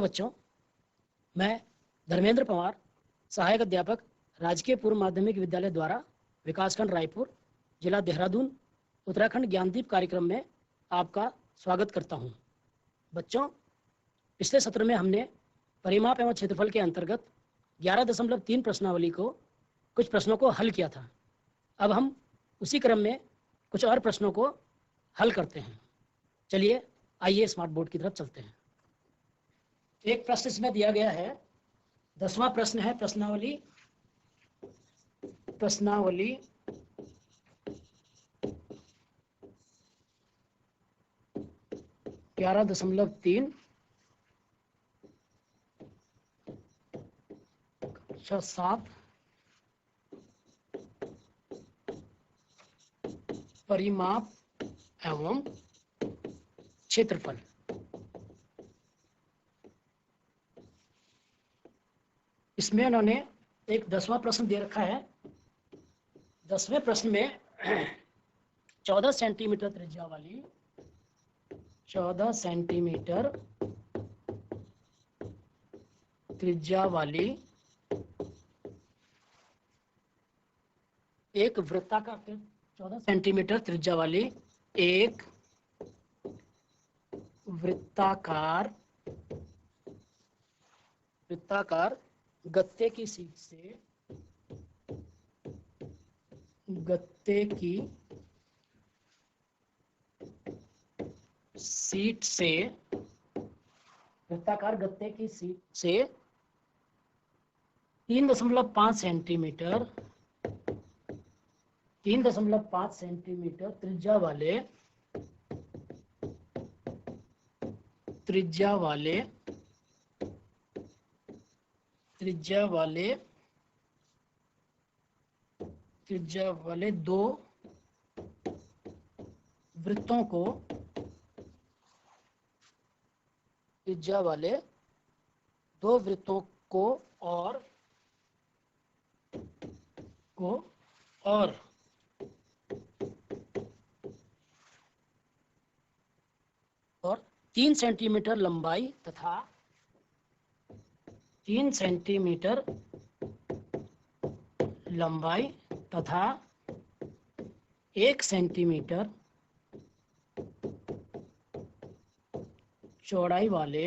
Hello बच्चों, मैं धर्मेंद्र पवार, सहायक अध्यापक, राजकीय पूर्व माध्यमिक विद्यालय द्वारा, विकासखंड रायपुर, जिला देहरादून, उत्तराखंड ज्ञानदीप कार्यक्रम में आपका स्वागत करता हूं। बच्चों, पिछले सत्र में हमने परिमाप एवं क्षेत्रफल के अंतर्गत 11.3 प्रश्नावली को कुछ प्रश्नों को हल किया था। अब हम उसी क्रम में कुछ और प्रश्नों को हल करते हैं। चलिए आइए स्मार्ट बोर्ड की तरफ चलते हैं। एक प्रश्न इसमें दिया गया है, 10वां प्रश्न है प्रश्नावली 11.3 कक्षा 7 परिमाप एवं क्षेत्रफल। इसमें उन्होंने एक 10वां प्रश्न दे रखा है। 10वें प्रश्न में 14 सेंटीमीटर त्रिज्या वाली 14 सेंटीमीटर त्रिज्या वाली एक वृत्ताकार 14 सेंटीमीटर त्रिज्या वाली एक वृत्ताकार गत्ते की सीट से वृत्ताकार गत्ते की सीट से 3.5 सेंटीमीटर त्रिज्या वाले दो वृत्तों को और 3 सेंटीमीटर लंबाई तथा 1 सेंटीमीटर चौड़ाई वाले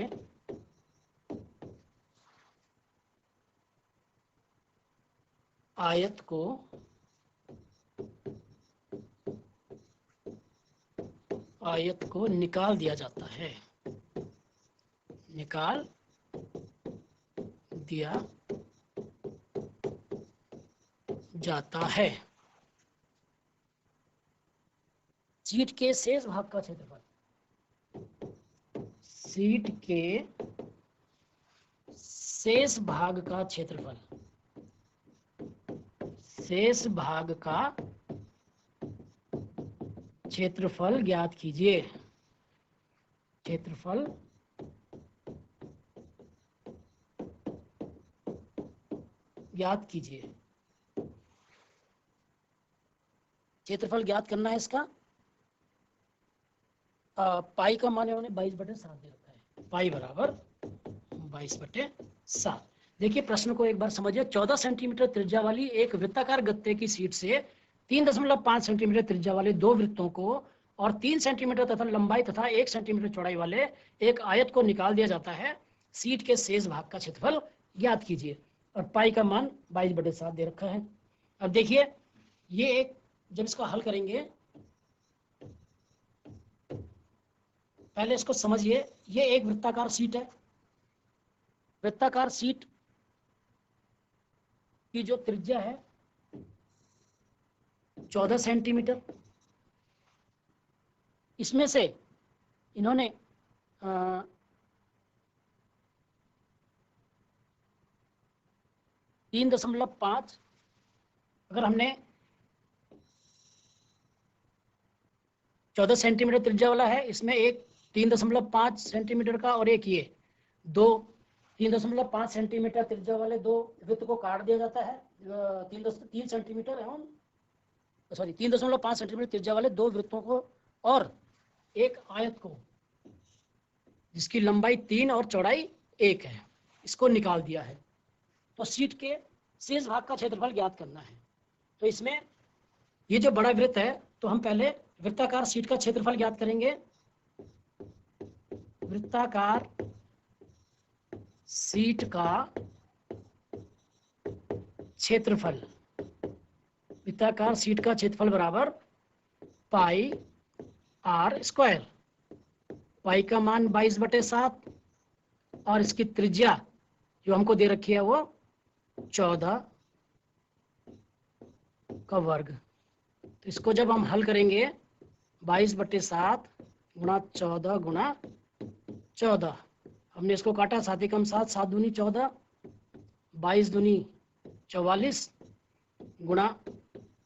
आयत को निकाल दिया जाता है। सीट के शेष भाग का क्षेत्रफल। सीट के शेष भाग का क्षेत्रफल ज्ञात कीजिए। क्षेत्रफल ज्ञात करना है इसका। पाई का मान उन्होंने 22/7 दे रखा है। पाई बराबर 22/7। देखिए प्रश्न को एक बार समझिए। 14 सेंटीमीटर त्रिज्या वाली एक वृत्ताकार गत्ते की सीट से 3.5 सेंटीमीटर त्रिज्या वाले दो वृत्तों को और 3 सेंटीमीटर तथा लंबाई तथा 1 सेंटीमीटर चौड़ाई वाले एक आयत को निकाल दिया जाता है। सीट के शेष भाग का क्षेत्रफल ज्ञात कीजिए। और पाई का मान 22/7 दे रखा है। अब देखिए ये एक, जब इसको हल करेंगे पहले इसको समझिए। ये एक वृत्ताकार सीट है। वृत्ताकार सीट की जो त्रिज्या है 14 सेंटीमीटर, इसमें से इन्होंने 3.5, अगर हमने 14 सेंटीमीटर त्रिज्या वाला है, इसमें एक 3.5 सेंटीमीटर का और एक ये दो 3.5 सेंटीमीटर त्रिज्या वाले दो वृत्त को काट दिया जाता है। 3 सेंटीमीटर एवं 3.5 सेंटीमीटर त्रिज्या वाले दो वृत्तों को और एक आयत को जिसकी लंबाई 3 और चौड़ाई 1 है, इसको निकाल दिया है। तो शीट के शेष भाग का क्षेत्रफल ज्ञात करना है। तो इसमें ये जो बड़ा वृत्त है, तो हम पहले वृत्ताकार शीट का क्षेत्रफल ज्ञात करेंगे। वृत्ताकार शीट का क्षेत्रफल, वृत्ताकार शीट का क्षेत्रफल बराबर पाई आर स्क्वायर। पाई का मान 22/7 और इसकी त्रिज्या जो हमको दे रखी है वो 14 का वर्ग। तो इसको जब हम हल करेंगे 22/7 गुणा 14 गुणा 14, हमने इसको काटा 7 एकम 7, 7 दूनी 14, 22 दूनी 44 गुणा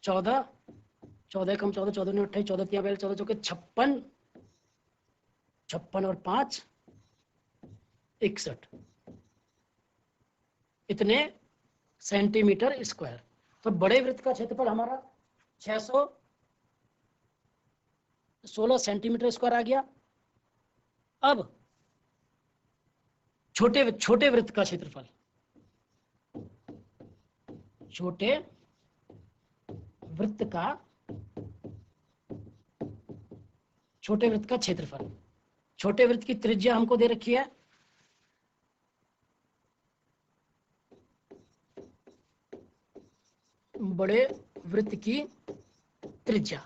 14, 14 एकम 14, 14 दूनी 28, 14 तिया 14 चौके 56, 56 और 5 61, इतने सेंटीमीटर स्क्वायर। तो बड़े वृत्त का क्षेत्रफल हमारा 616 सेंटीमीटर स्क्वायर आ गया। अब छोटे वृत्त का क्षेत्रफल, छोटे वृत्त का क्षेत्रफल, छोटे वृत्त की त्रिज्या हमको दे रखी है बड़े वृत्त की त्रिज्या।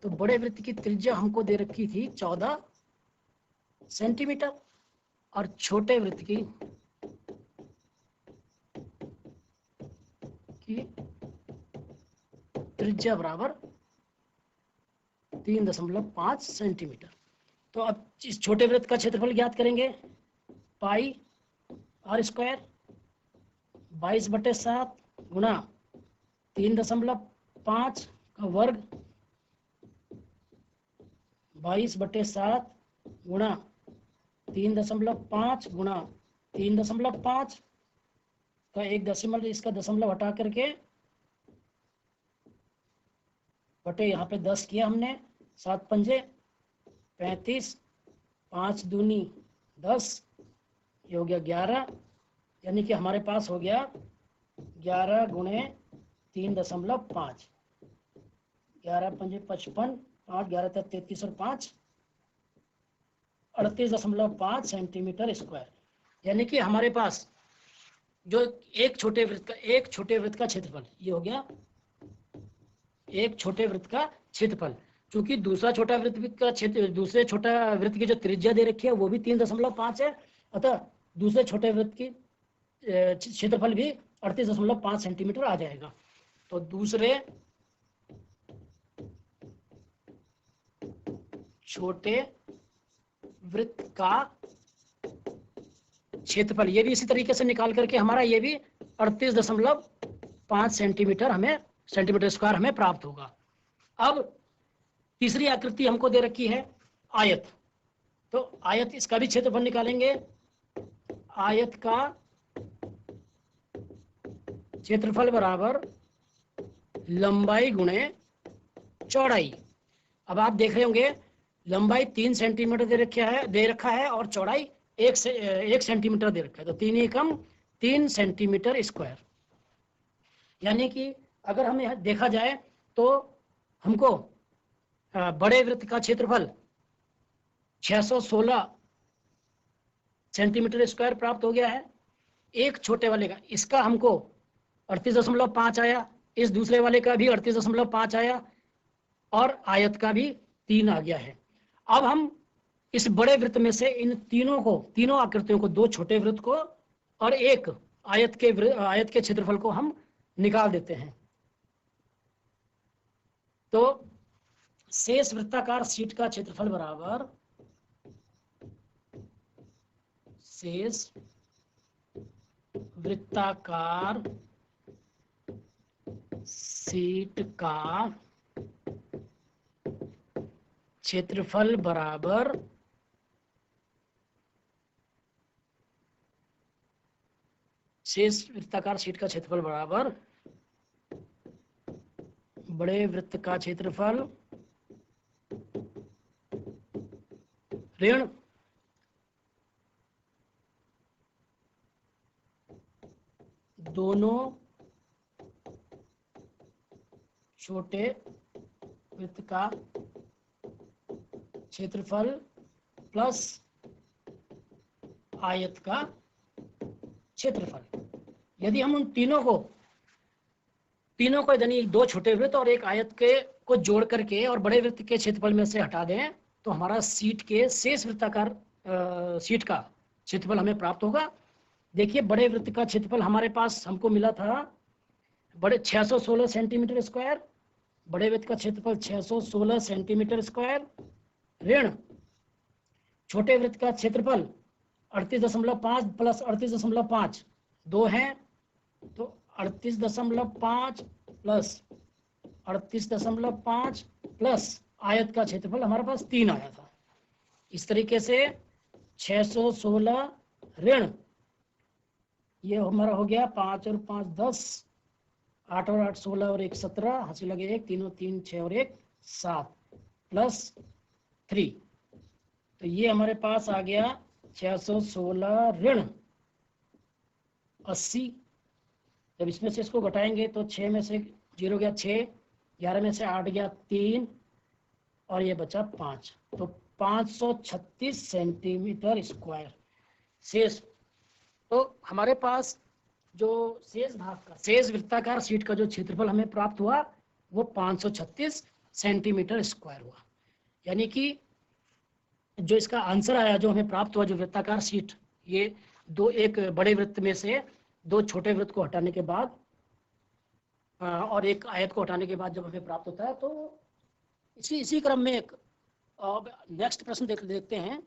तो बड़े वृत्त की त्रिज्या हमको दे रखी थी 14 सेंटीमीटर और छोटे वृत्त की त्रिज्या बराबर 3.5 सेंटीमीटर। तो अब इस छोटे वृत्त का क्षेत्रफल ज्ञात करेंगे। पाई आर स्क्वायर 22/7 गुणा 3.5 का वर्ग, 22/7 गुणा 3.5 गुणा 3.5 का 1 दशमलव, इसका दशमलव हटा करके बटे यहाँ पे 10 किया हमने, 7 पंजे 35, 5 दूनी 10, ये हो गया 11, यानी कि हमारे पास हो गया 11 गुणे 3.5, 11 पंजे 55, 5 11 33 और 5 38.5 सेंटीमीटर स्क्वायर। यानी कि हमारे पास जो एक छोटे वृत्त का क्षेत्रफल, ये हो गया एक छोटे वृत्त का क्षेत्रफल। क्योंकि दूसरे छोटा वृत्त की जो त्रिज्या दे रखी है वो भी 3.5 है, अतः दूसरे छोटे वृत्त की क्षेत्रफल भी 38.5 सेंटीमीटर आ जाएगा। तो दूसरे छोटे वृत्त का क्षेत्रफल ये भी इसी तरीके से निकाल करके हमारा ये भी 38.5 सेंटीमीटर सेंटीमीटर स्क्वायर हमें प्राप्त होगा। अब तीसरी आकृति हमको दे रखी है आयत। तो आयत, इसका भी क्षेत्रफल निकालेंगे। आयत का क्षेत्रफल बराबर लंबाई गुणे चौड़ाई। अब आप देख रहे होंगे लंबाई 3 सेंटीमीटर दे रखा है और चौड़ाई 1 सेंटीमीटर दे रखा है। तो 3 एकम 3 सेंटीमीटर स्क्वायर। यानी कि अगर हमें देखा जाए तो हमको बड़े वृत्त का क्षेत्रफल 616 सेंटीमीटर स्क्वायर प्राप्त हो गया है। एक छोटे वाले का, इसका हमको 38.5 आया, इस दूसरे वाले का भी 38.5 आया और आयत का भी 3 आ गया है। अब हम इस बड़े वृत्त में से इन तीनों आकृतियों को, 2 छोटे वृत्त को और एक आयत के क्षेत्रफल को हम निकाल देते हैं। तो शेष वृत्ताकार शीट का क्षेत्रफल बराबर शेष वृत्ताकार शीट का क्षेत्रफल बराबर शेष वृत्ताकार शीट का क्षेत्रफल बराबर बड़े वृत्त का क्षेत्रफल ऋण दोनों छोटे वृत्त का क्षेत्रफल प्लस आयत का क्षेत्रफल। यदि हम उन तीनों को यानी दो छोटे वृत्त और एक आयत के को जोड़ करके और बड़े वृत्त के क्षेत्रफल में से हटा दें तो हमारा शीट के शेष वृत्ताकार शीट का क्षेत्रफल हमें प्राप्त होगा। देखिए बड़े वृत्त का क्षेत्रफल हमारे पास हमको मिला था बड़े 616 सेंटीमीटर स्क्वायर, बड़े वृत्त का क्षेत्रफल 616 सेंटीमीटर स्क्वायर ऋण छोटे वृत्त का क्षेत्रफल 38.5 प्लस 38.5 2 है, तो 38.5 प्लस 38.5 प्लस आयत का क्षेत्रफल हमारे पास 3 आया था। इस तरीके से 616 ऋण ये हमारा हो गया 5 और 5 10, 8 और 8 16 और 1 17, हासिल लगे 1 3 और 3 6 और 1 7 प्लस 3, तो ये हमारे पास आ गया 616 ऋण 80। जब इसमें से इसको घटाएंगे तो 6 में से 0 गया 6, 11 में से 8 गया 3 और ये बचा 5, तो 536 सेंटीमीटर स्क्वायर शेष। तो हमारे पास जो शेष भाग का शेष वृत्ताकार शीट का जो क्षेत्रफल हमें प्राप्त हुआ वो 536 सेंटीमीटर स्क्वायर हुआ। यानी कि जो इसका आंसर आया जो हमें प्राप्त हुआ जो वृत्ताकार शीट, ये एक बड़े वृत्त में से दो छोटे वृत्त को हटाने के बाद और एक आयत को हटाने के बाद जब हमें प्राप्त होता है, तो इसी क्रम में एक नेक्स्ट प्रश्न देखते हैं।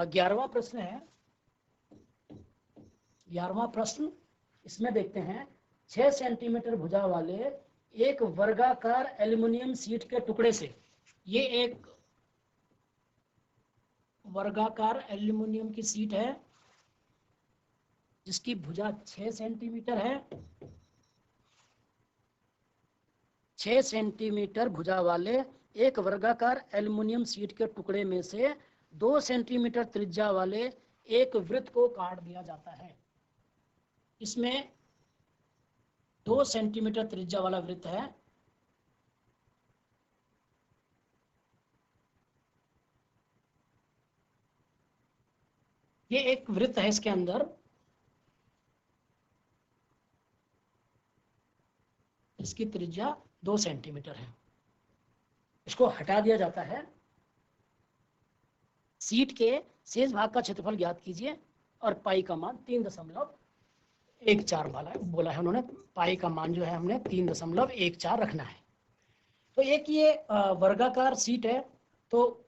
11वां प्रश्न है। 11वां प्रश्न इसमें देखते हैं 6 सेंटीमीटर भुजा वाले एक वर्गाकार एल्युमिनियम शीट के टुकड़े से, ये एक वर्गाकार एल्युमिनियम की शीट है जिसकी भुजा 6 सेंटीमीटर है। 6 सेंटीमीटर भुजा वाले एक वर्गाकार एल्युमिनियम शीट के टुकड़े में से 2 सेंटीमीटर त्रिज्या वाले एक वृत्त को काट दिया जाता है। इसमें 2 सेंटीमीटर त्रिज्या वाला वृत्त है। ये एक वृत्त है, इसके अंदर इसकी त्रिज्या 2 सेंटीमीटर है। इसको हटा दिया जाता है। शीट के शेष भाग का क्षेत्रफल ज्ञात कीजिए और पाई का मान 3.14 बोला है उन्होंने। पाई का मान जो है हमने 3.14 रखना है। तो एक ये वर्गाकार शीट है, तो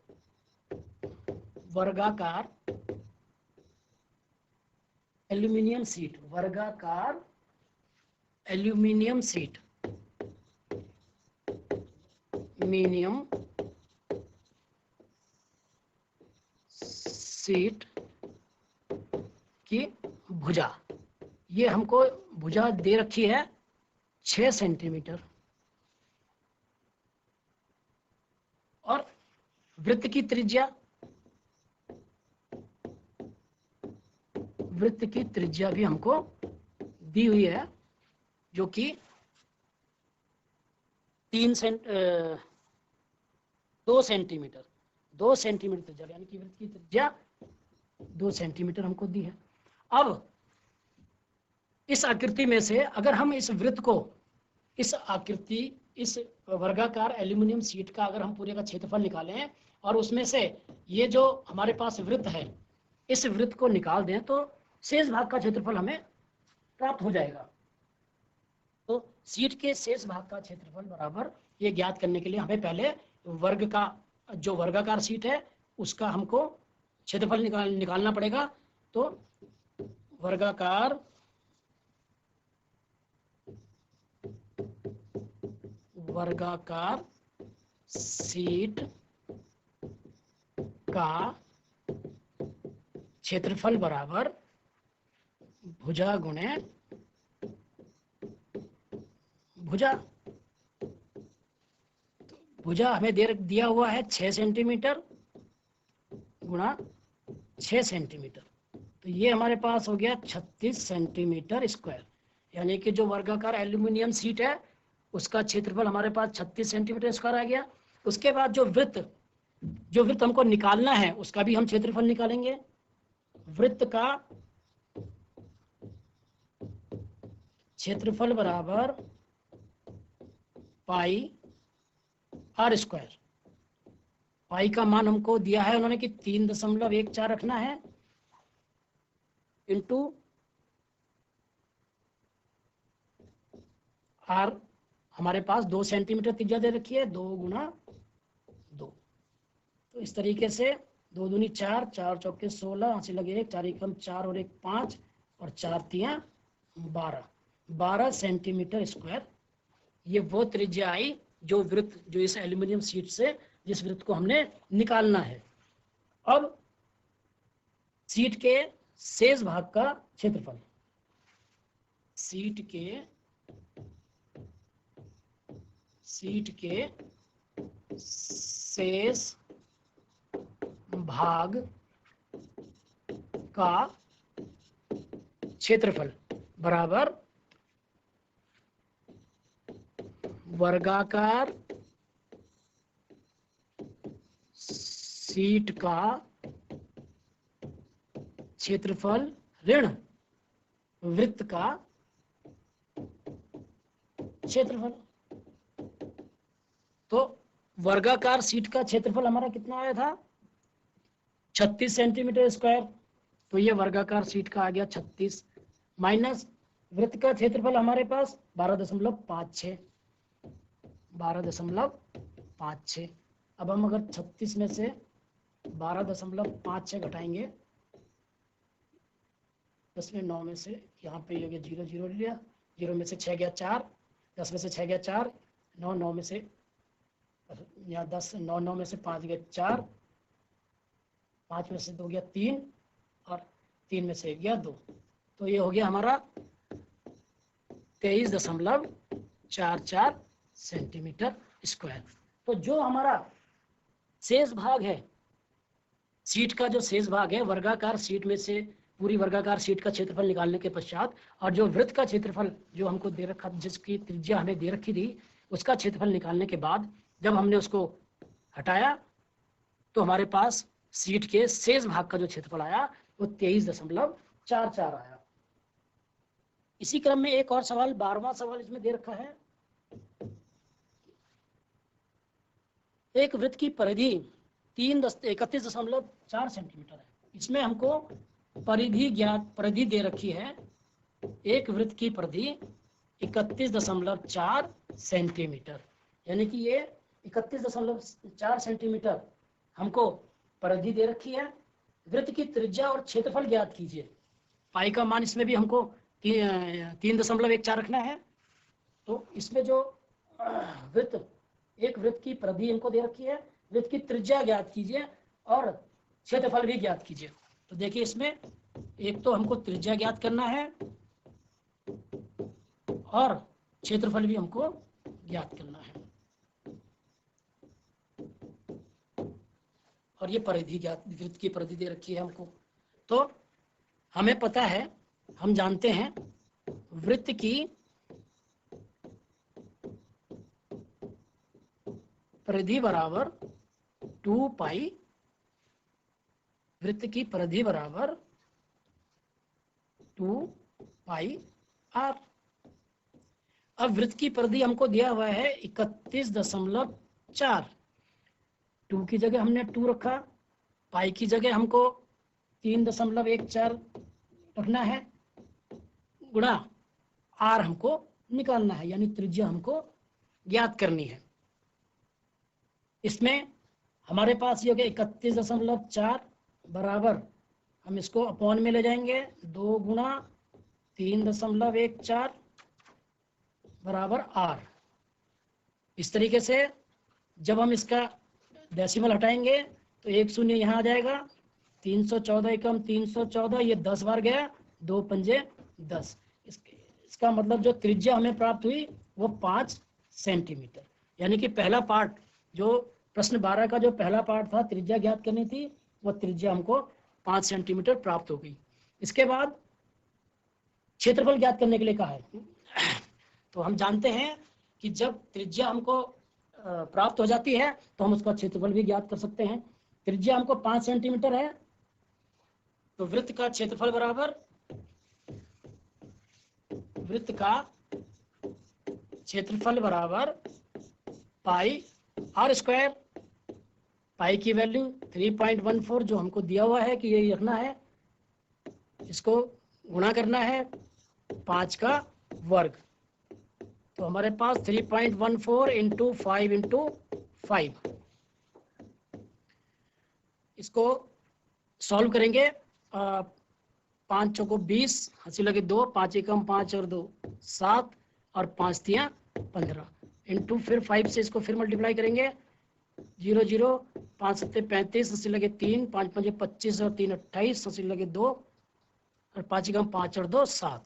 वर्गाकार एल्यूमिनियम शीट, वर्गाकार एल्यूमिनियम शीट, एल्यूमिनियम शीट की भुजा, ये हमको भुजा दे रखी है 6 सेंटीमीटर और वृत्त की त्रिज्या भी हमको दी हुई है जो कि 2 सेंटीमीटर त्रिज्या, यानी कि वृत्त की त्रिज्या 2 सेंटीमीटर हमको दी है। अब इस आकृति में से अगर हम इस वृत्त को, इस वर्गाकार एल्यूमिनियम शीट का अगर हम पूरे का क्षेत्रफल निकालें और उसमें से ये जो हमारे पास वृत्त है इस वृत्त को निकाल दें तो शेष भाग का क्षेत्रफल हमें प्राप्त हो जाएगा। तो शीट के शेष भाग का क्षेत्रफल बराबर, ये ज्ञात करने के लिए हमें पहले वर्ग का जो वर्गाकार शीट है उसका हमको क्षेत्रफल निकालना पड़ेगा। तो वर्गाकार शीट का क्षेत्रफल बराबर भुजा गुणे भुजा। भुजा हमें दिया हुआ है 6 सेंटीमीटर गुणा 6 सेंटीमीटर, तो ये हमारे पास हो गया 36 सेंटीमीटर स्क्वायर। यानी कि जो वर्गाकार एल्यूमिनियम शीट है उसका क्षेत्रफल हमारे पास 36 सेंटीमीटर स्क्वायर आ गया। उसके बाद जो वृत्त हमको निकालना है उसका भी हम क्षेत्रफल निकालेंगे। वृत्त का क्षेत्रफल बराबर पाई आर स्क्वायर। पाई का मान हमको दिया है उन्होंने कि 3.14 रखना है, इंटू आर हमारे पास 2 सेंटीमीटर त्रिज्या दे रखी है, 2 गुना 2। तो इस तरीके से 2 दूनी 4, 4 चौके 16, यहाँ से लगे 1, 4 एकम 4 और 1 5 और 4 तियां 12 सेंटीमीटर स्क्वायर। ये वो त्रिज्या आई जो इस एल्यूमिनियम शीट से जिस वृत्त को हमने निकालना है। अब शीट के शेष भाग का क्षेत्रफल, शीट के शेष भाग का क्षेत्रफल बराबर वर्गाकार शीट का क्षेत्रफल ऋण वृत्त का क्षेत्रफल। तो वर्गाकार शीट का क्षेत्रफल हमारा कितना आया था? 36 सेंटीमीटर स्क्वायर। तो ये वर्गाकार शीट का आ गया 36, माइनस वृत्त का क्षेत्रफल हमारे पास 12.56। अब हम अगर 36 में से 12.56 घटाएंगे, 10 में 9 में से यहाँ पे ये 0 0 लिया, 0 में से 6 गया 4, 10 में से 6 गया 4, 9 9 में से यहाँ 10 9 9 में से 5 गया 4, 5 में से 2 गया 3 और 3 में से 1 गया 2। तो ये हो गया हमारा 23.44 सेंटीमीटर स्क्वायर। तो जो हमारा शेष भाग है, शीट का जो शेष भाग है वर्गाकार शीट में से, पूरी वर्गाकार शीट का क्षेत्रफल निकालने के पश्चात, और जो वृत्त का क्षेत्रफल जो हमको दे रखा, जिसकी त्रिज्या हमें दे रखी थी, उसका क्षेत्रफल निकालने के बाद जब हमने उसको हटाया तो हमारे पास शीट के शेष भाग का जो क्षेत्रफल आया वो 23.44 आया। इसी क्रम में एक और सवाल, 12वां सवाल इसमें दे रखा है। एक वृत्त की परिधि 31.4 सेंटीमीटर है। इसमें हमको परिधि दे रखी है। एक वृत्त की परिधि 31.4 सेंटीमीटर, यानी कि ये 31.4 सेंटीमीटर हमको परिधि दे रखी है। वृत्त की त्रिज्या और क्षेत्रफल ज्ञात कीजिए। पाई का मान इसमें भी हमको 3.14 रखना है। तो इसमें जो एक वृत्त की परिधि हमको दे रखी है, वृत्त की त्रिज्या ज्ञात कीजिए और क्षेत्रफल भी ज्ञात कीजिए। तो देखिए इसमें एक तो हमको त्रिज्या ज्ञात करना है और क्षेत्रफल भी हमको ज्ञात करना है, और ये परिधि ज्ञात, वृत्त की परिधि दे रखी है हमको। तो हमें पता है, हम जानते हैं वृत्त की परिधि बराबर 2 पाई, वृत्त की परिधि बराबर 2 पाई आर। अब वृत्त की परिधि हमको दिया हुआ है 31.4। 2 की जगह हमने 2 रखा, पाई की जगह हमको 3.14 रखना है, गुणा आर हमको निकालना है, यानी त्रिज्या हमको ज्ञात करनी है। इसमें हमारे पास ये हो गया 31.4 बराबर, हम इसको अपॉन में ले जाएंगे, 2 गुना 3.14 बराबर आर। इस तरीके से जब हम इसका डेसिमल हटाएंगे तो 1 शून्य यहाँ आ जाएगा, 314 एकम 314, ये 10 बार गया, 2 पंजे 10। इसका मतलब जो त्रिज्या हमें प्राप्त हुई वो 5 सेंटीमीटर। यानी कि पहला पार्ट, जो प्रश्न 12 का जो पहला पार्ट था, त्रिज्या ज्ञात करनी थी, वो त्रिज्या हमको 5 सेंटीमीटर प्राप्त हो गई। इसके बाद क्षेत्रफल ज्ञात करने के लिए कहा है। तो हम जानते हैं कि जब त्रिज्या हमको प्राप्त हो जाती है तो हम उसका क्षेत्रफल भी ज्ञात कर सकते हैं। त्रिज्या हमको 5 सेंटीमीटर है, तो वृत्त का क्षेत्रफल बराबर वृत्त का क्षेत्रफल बराबर पाई आर स्क्वायर। पाई की वैल्यू 3.14 जो हमको दिया हुआ है कि ये रखना है, इसको गुणा करना है 5 का वर्ग। तो हमारे पास 3.14 इंटू 5 इंटू 5। इसको सॉल्व करेंगे। 5 चौको 20, हंसी लगे 2, 5 एकम 5 और 2 7 और 5 तियां 15 इंटू फिर 5 से इसको फिर मल्टीप्लाई करेंगे। 0 0 5 सत्ते 35, हंसी लगे 3, 5 पंजे 25 और 3 28, हंसी लगे 2 और 5 एकम 5 और 2 7।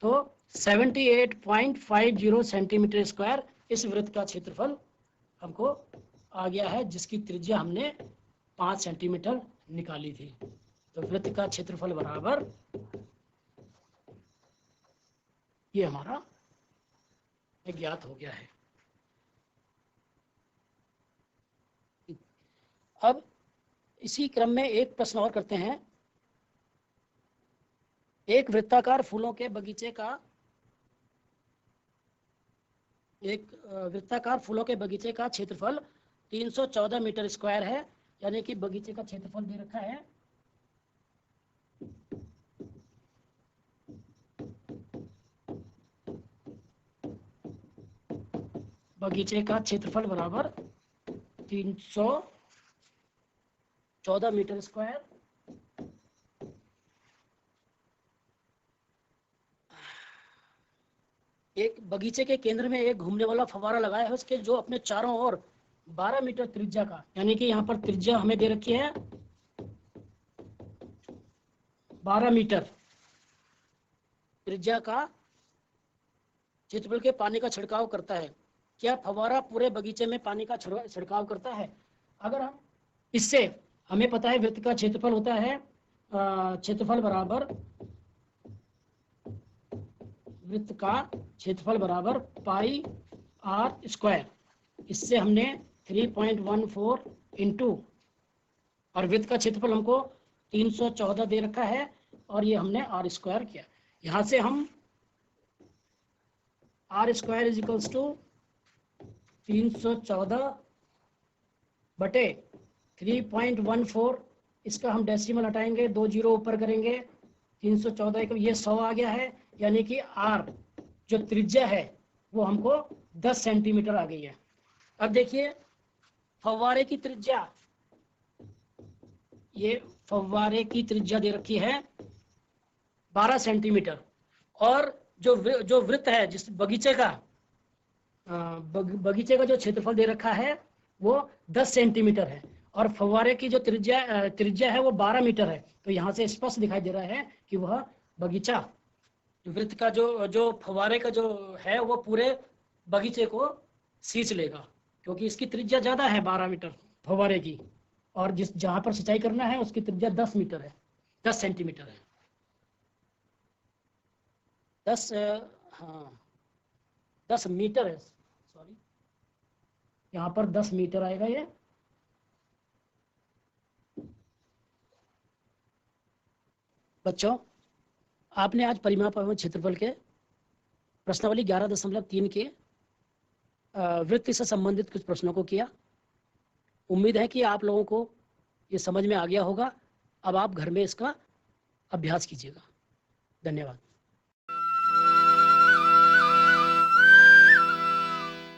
तो 78.50 सेंटीमीटर स्क्वायर इस वृत्त का क्षेत्रफल हमको आ गया है, जिसकी त्रिज्या हमने 5 सेंटीमीटर निकाली थी। तो वृत्त का क्षेत्रफल बराबर ये हमारा ज्ञात हो गया है। अब इसी क्रम में एक प्रश्न और करते हैं। एक वृत्ताकार फूलों के बगीचे का क्षेत्रफल 314 मीटर स्क्वायर है, यानी कि बगीचे का क्षेत्रफल दे रखा है बगीचे का क्षेत्रफल बराबर 314 मीटर स्क्वायर। एक बगीचे के केंद्र में एक घूमने वाला फव्वारा लगाया है, उसके जो अपने चारों ओर 12 मीटर त्रिज्या का, यानी कि यहाँ पर त्रिज्या हमें दे रखी है 12 मीटर त्रिज्या का क्षेत्रफल के पानी का छिड़काव करता है। क्या फव्वारा पूरे बगीचे में पानी का छिड़काव करता है? अगर हम इससे, हमें पता है वृत्त का क्षेत्रफल होता है क्षेत्रफल बराबर वृत्त का क्षेत्रफल बराबर पाई आर स्क्वायर। इससे हमने 3.14 इंटू और वृत्त का क्षेत्रफल हमको 314 दे रखा है और ये हमने आर स्क्वायर किया। यहाँ से हम R square is equals to 314 बटे 3.14। इसका हम डेसिमल हटाएंगे, 2 जीरो ऊपर करेंगे, 314 एक ये 100 आ गया है, यानी कि आर जो त्रिज्या है वो हमको 10 सेंटीमीटर आ गई है। अब देखिए फव्वारे की त्रिज्या, ये फव्वारे की त्रिज्या दे रखी है 12 सेंटीमीटर और जो वृत्त है जिस बगीचे का जो क्षेत्रफल दे रखा है वो 10 सेंटीमीटर है और फव्वारे की जो त्रिज्या है वो 12 मीटर है। तो यहाँ से स्पष्ट दिखाई दे रहा है कि वह बगीचा वृत्त का जो फव्वारे का जो है वो पूरे बगीचे को सींच लेगा, क्योंकि इसकी त्रिज्या ज़्यादा है 12 मीटर फव्वारे की, और जहाँ पर सिंचाई करना है उसकी त्रिज्या 10 मीटर है, 10 सेंटीमीटर है। 10 मीटर है, सॉरी, यहाँ पर 10 मीटर आएगा ये। बच्चों, आपने आज परिमाप एवं क्षेत्रफल के प्रश्नावली 11.3 के वृत्त से संबंधित कुछ प्रश्नों को किया। उम्मीद है कि आप लोगों को ये समझ में आ गया होगा। अब आप घर में इसका अभ्यास कीजिएगा। धन्यवाद।